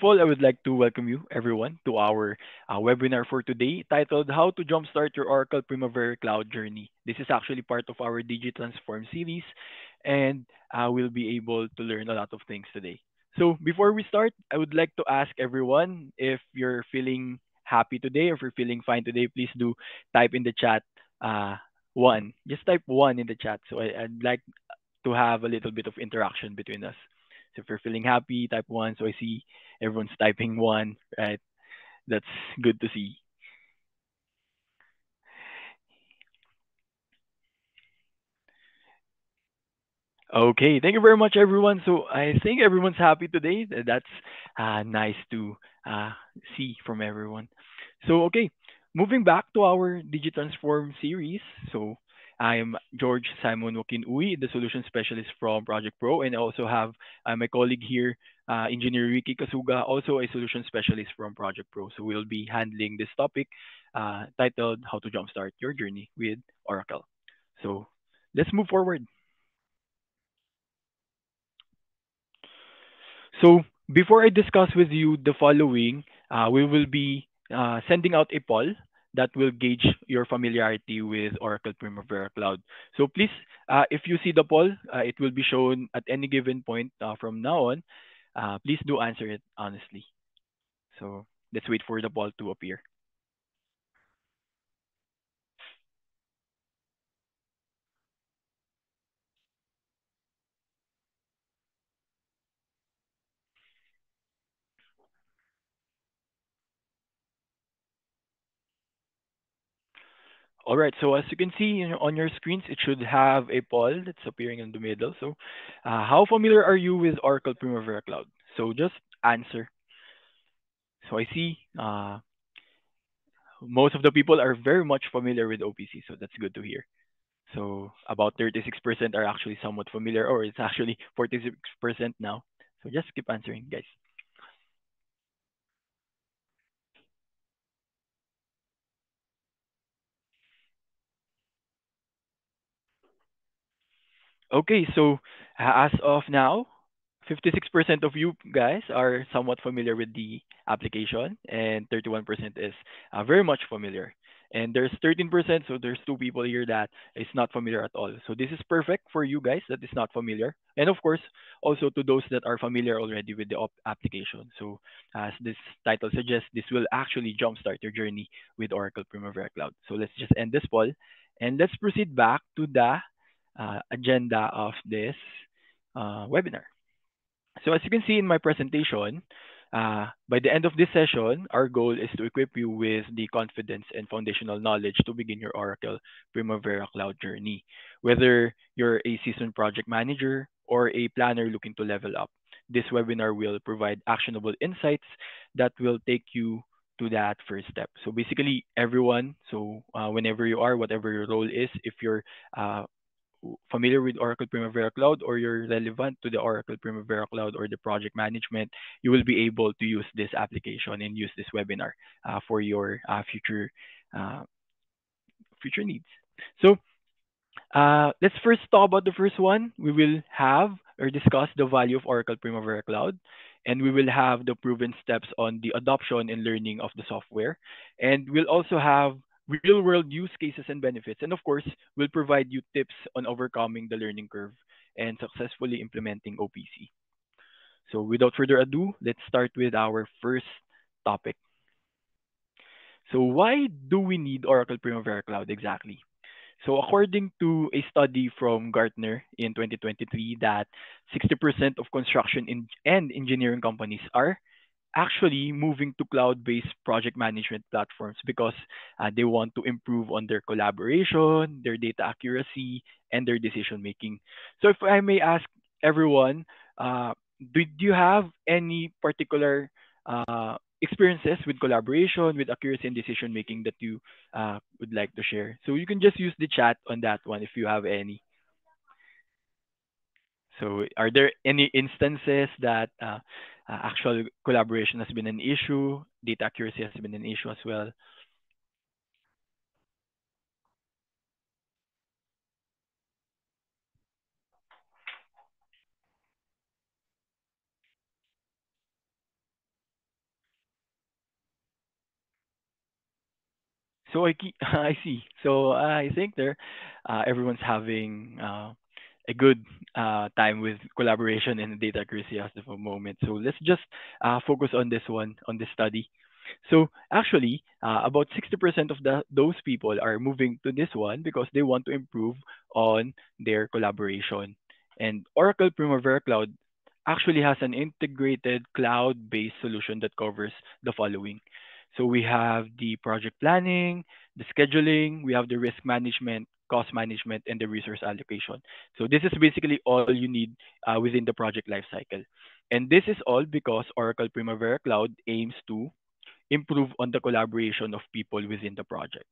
all, I would like to welcome you, everyone, to our webinar for today titled How to Jumpstart Your Oracle Primavera Cloud Journey. This is actually part of our DigiTransform series, and we'll be able to learn a lot of things today. So, before we start, I would like to ask everyone if you're feeling happy today or if you're feeling fine today, please do type in the chat uh, one. Just type one in the chat. So, I'd like to have a little bit of interaction between us. So if you're feeling happy, type one. So I see everyone's typing one, right? That's good to see. Okay, thank you very much, everyone. So I think everyone's happy today. That's nice to uh, see from everyone. So okay, moving back to our DigiTransform series. So I am George Simon Joaquin Uy, the solution specialist from Project Pro, and I also have my colleague here, Engineer Ricky Kasuga, also a solution specialist from Project Pro. So we'll be handling this topic titled "How to Jumpstart Your Journey with Oracle." So let's move forward. So before I discuss with you the following, we will be sending out a poll that will gauge your familiarity with Oracle Primavera Cloud. So please, if you see the poll, it will be shown at any given point from now on. Please do answer it honestly. So let's wait for the poll to appear. All right. So as you can see on your screens, it should have a poll that's appearing in the middle. So, how familiar are you with Oracle Primavera Cloud? So just answer. So I see most of the people are very much familiar with OPC, so that's good to hear. So about 36% are actually somewhat familiar, or it's actually 46% now. So just keep answering, guys. Okay, so as of now, 56% of you guys are somewhat familiar with the application, and 31% is very much familiar. And there's 13%, so there's two people here that is not familiar at all. So this is perfect for you guys that is not familiar, and of course, also to those that are familiar already with the application. So as this title suggests, this will actually jumpstart your journey with Oracle Primavera Cloud. So let's just end this poll, and let's proceed back to the agenda of this webinar. So as you can see in my presentation, by the end of this session, our goal is to equip you with the confidence and foundational knowledge to begin your Oracle Primavera Cloud journey. Whether you're a seasoned project manager or a planner looking to level up, this webinar will provide actionable insights that will take you to that first step. So basically, everyone, so whenever you are, whatever your role is, if you're uh, familiar with Oracle Primavera Cloud or you're relevant to the Oracle Primavera Cloud or the project management, you will be able to use this application and use this webinar for your uh, future needs. So let's first talk about the first one. We will have or discuss the value of Oracle Primavera Cloud, and we will have the proven steps on the adoption and learning of the software. And we'll also have real world use cases and benefits. And of course, we'll provide you tips on overcoming the learning curve and successfully implementing OPC. So without further ado, let's start with our first topic. So why do we need Oracle Primavera Cloud exactly? So according to a study from Gartner in 2023 that 60% of construction and engineering companies are actually moving to cloud-based project management platforms because they want to improve on their collaboration, their data accuracy, and their decision making. So if I may ask everyone, did you have any particular experiences with collaboration, with accuracy and decision making that you would like to share? So you can just use the chat on that one if you have any. So, are there any instances that actual collaboration has been an issue, data accuracy has been an issue as well? I see. So I think everyone's having a good time with collaboration and data accuracy as of a moment. So let's just focus on this one, on this study. So actually, about 60% of those people are moving to this one because they want to improve on their collaboration. And Oracle Primavera Cloud actually has an integrated cloud-based solution that covers the following. So we have the project planning, the scheduling, we have the risk management, cost management, and the resource allocation. So this is basically all you need within the project lifecycle. And this is all because Oracle Primavera Cloud aims to improve on the collaboration of people within the project.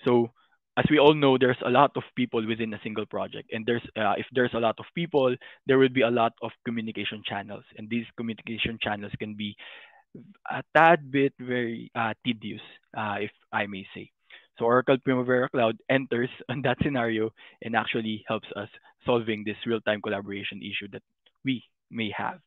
So as we all know, there's a lot of people within a single project, and if there's a lot of people, there will be a lot of communication channels, and these communication channels can be a tad bit very tedious, if I may say. So Oracle Primavera Cloud enters on that scenario and actually helps us solving this real-time collaboration issue that we may have.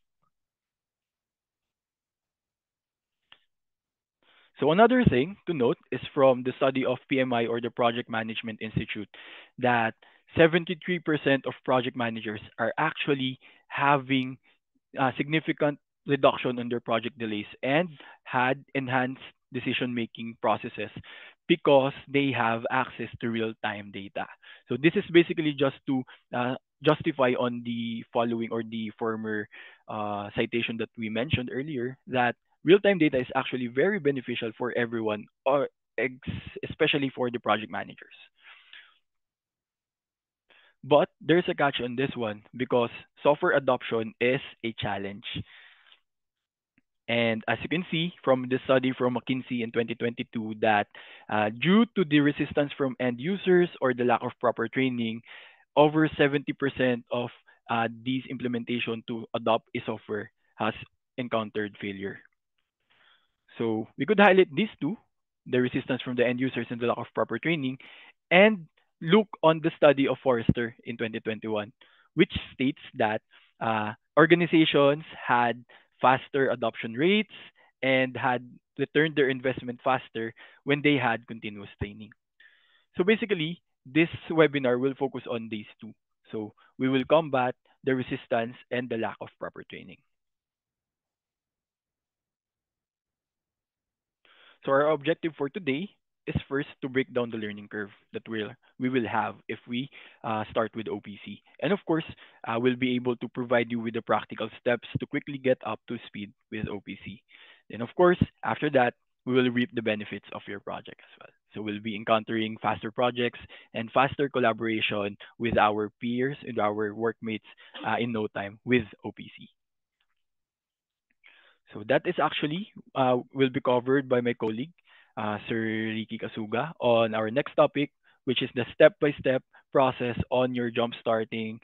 So another thing to note is from the study of PMI or the Project Management Institute that 73% of project managers are actually having significant reduction on their project delays and had enhanced decision-making processes because they have access to real-time data. So this is basically just to justify on the following or the former citation that we mentioned earlier that real-time data is actually very beneficial for everyone, or especially for the project managers. But there's a catch on this one because software adoption is a challenge. And as you can see from the study from McKinsey in 2022, that due to the resistance from end users or the lack of proper training, over 70% of these implementation to adopt a software has encountered failure. So we could highlight these two, the resistance from the end users and the lack of proper training, and look on the study of Forrester in 2021, which states that organizations had faster adoption rates and had returned their investment faster when they had continuous training. So basically, this webinar will focus on these two. So we will combat the resistance and the lack of proper training. So our objective for today is first to break down the learning curve that we will have if we start with OPC. And of course, we'll be able to provide you with the practical steps to quickly get up to speed with OPC. Then of course, after that, we will reap the benefits of your project as well. So we'll be encountering faster projects and faster collaboration with our peers and our workmates in no time with OPC. So that is actually will be covered by my colleague, Sir Ricky Kasuga, on our next topic, which is the step-by-step process on your jump starting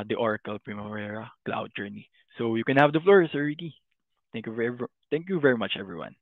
the Oracle Primavera Cloud journey. So you can have the floor, Sir Ricky. Thank you very much, everyone.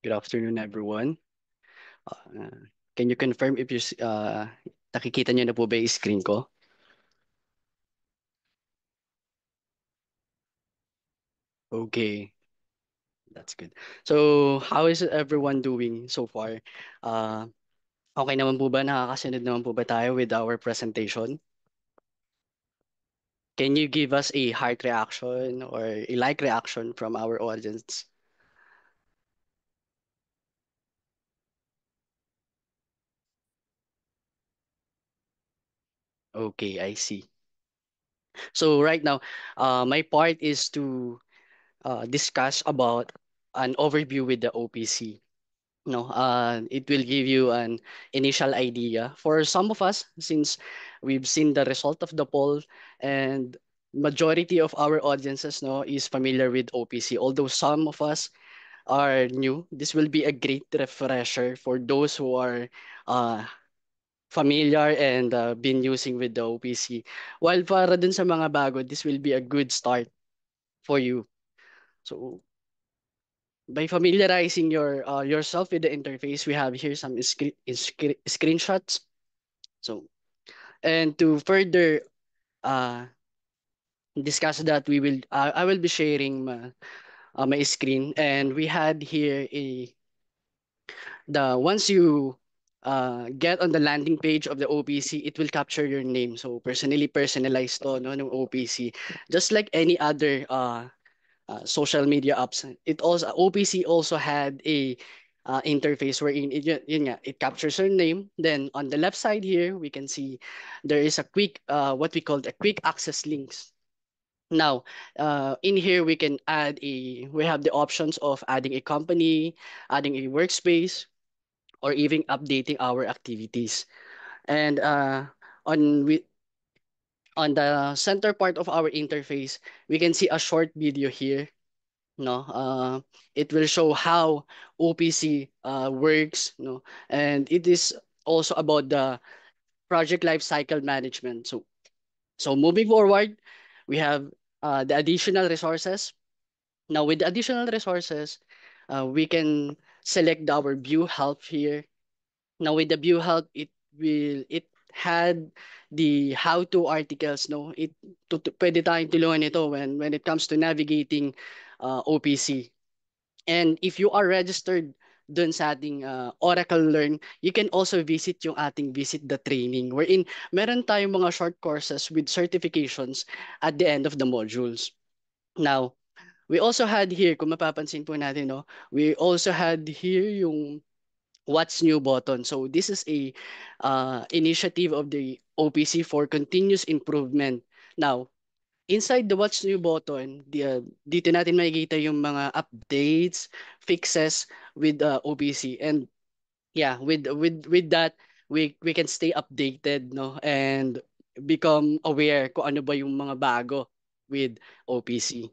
Good afternoon, everyone. Can you confirm if nakikita niyo na po ba yung screen ko? Okay, that's good. So, how is everyone doing so far? Uh, okay naman po ba? Nakakasunod naman po ba tayo with our presentation? Can you give us a heart reaction or a like reaction from our audience? Okay, I see. So right now, my part is to discuss about an overview with the OPC. No, it will give you an initial idea for some of us since we've seen the result of the poll and majority of our audiences no is familiar with OPC. Although some of us are new, this will be a great refresher for those who are uh, familiar and been using with the OPC. While para dun sa mga bago, this will be a good start for you. So by familiarizing yourself with the interface, we have here some screenshots. So and to further uh, discuss that, I will be sharing my screen, and we had here a the once you get on the landing page of the OPC, it will capture your name. So personalized to no ng OPC, just like any other social media apps. It also OPC also had a interface wherein yun nga, it captures your name. Then on the left side here, we can see there is a quick what we call a quick access links. Now, in here we have the options of adding a company, adding a workspace, or even updating our activities. And on we on the center part of our interface, we can see a short video here. No, it will show how OPC works. No, and it is also about the project lifecycle management. So moving forward, we have the additional resources. Now, with the additional resources, we can select our view help here. Now with the view help, it had the how-to articles, no? Pwede tayong tulungan ito when it comes to navigating OPC. And if you are registered dun sa ating Oracle Learn, you can also visit yung ating Visit the Training, wherein meron tayong mga short courses with certifications at the end of the modules. Now, we also had here, kung mapapansin po natin, no, we also had here yung What's New button. So this is a initiative of the OPC for continuous improvement. Now, inside the What's New button, dito natin makikita yung mga updates, fixes with OPC. And yeah, with that, we can stay updated, no, and become aware kung ano ba yung mga bago with OPC.